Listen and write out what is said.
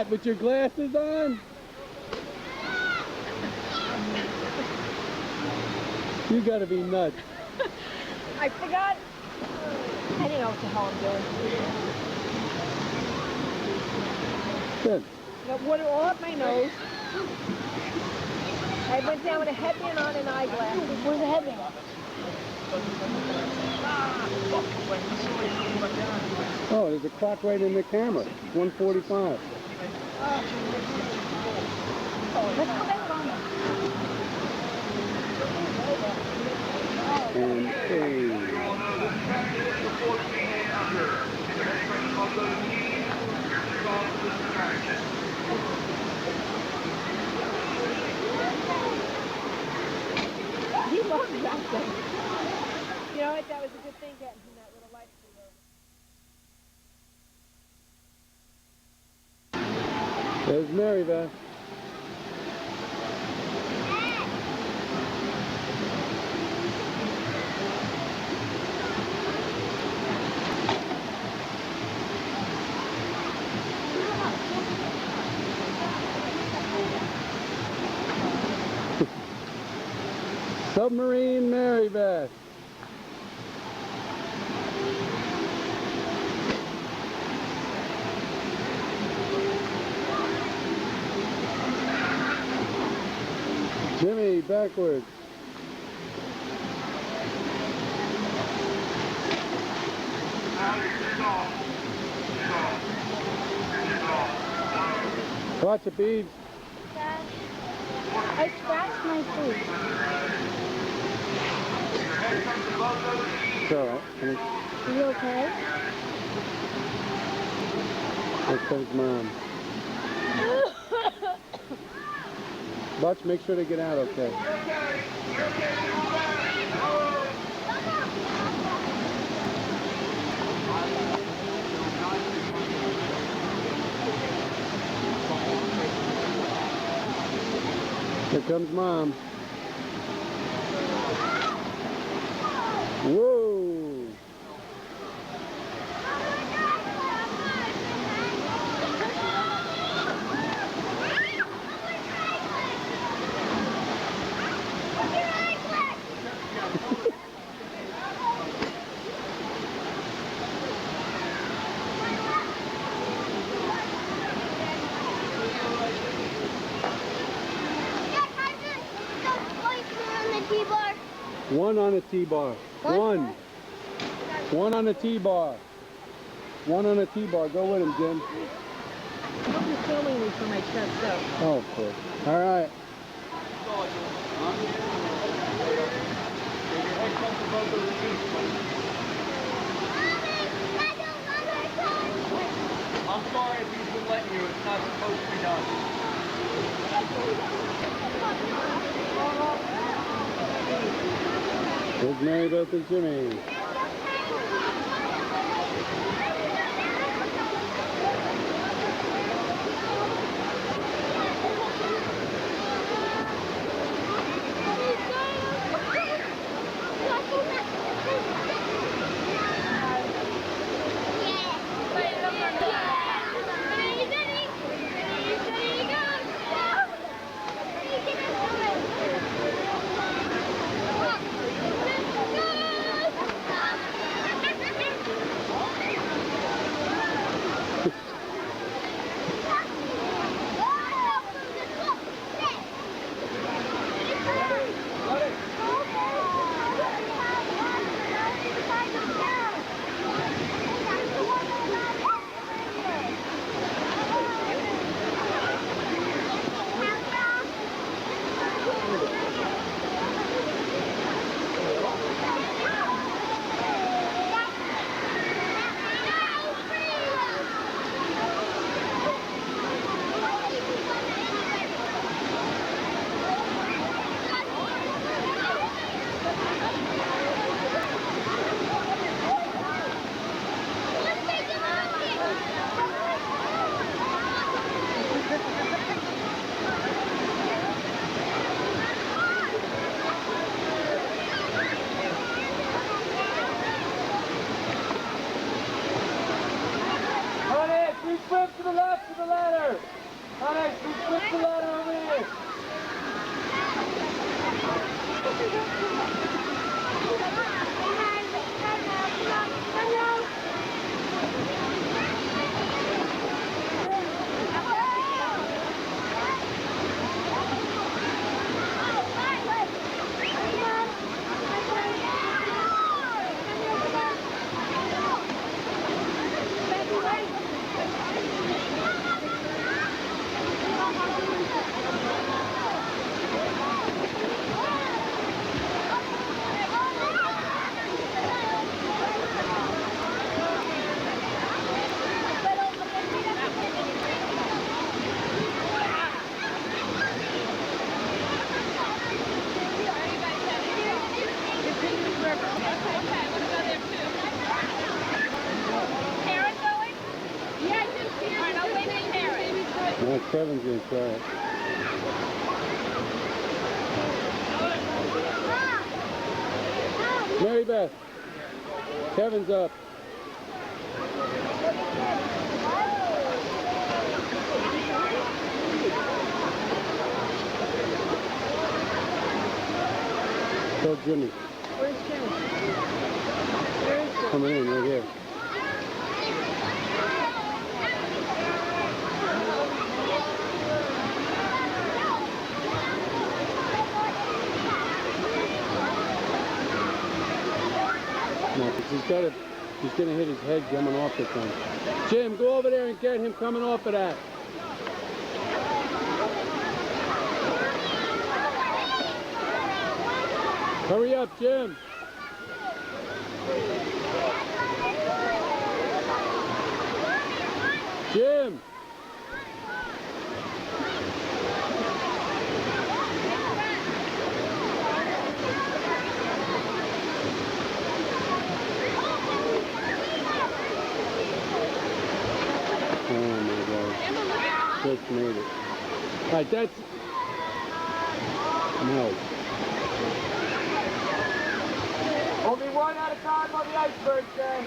that with your glasses on? You gotta be nuts. I forgot. I didn't know what the hell I'm doing. Good. Got water all up my nose. I went down with a headband on and eyeglasses. Where's the headband? Oh, there's a clock right in the camera. 1:45. Let's go back on them. And hey. He loves that thing. You know what? That was a good thing getting him that little life preserver. There's Mary Beth. Submarine Mary Beth. Jimmy, backwards. Watch it, Beebs. I scratched my food. It's all right. Are you okay? There comes Mom. Watch, make sure they get out okay. Here comes Mom. Whoa! One on a T-bar. One. One on a T-bar. One on a T-bar. Go with him, Jim. Don't be filming me for my chest out. Oh, of course. All right. I'm sorry if he's been letting you. It's not supposed to be done. There's Mary Beth and Jimmy. Now Kevin's gonna try it. Mary Beth, Kevin's up. Tell Jimmy. Where's Jimmy? Where is Jimmy? Coming in right here. No, because he's gonna hit his head coming off the thing. Jim, go over there and get him coming off of that. Hurry up, Jim. Jim. Oh my God. Just made it. All right, that's... No. Only one at a time on the iceberg, Jay.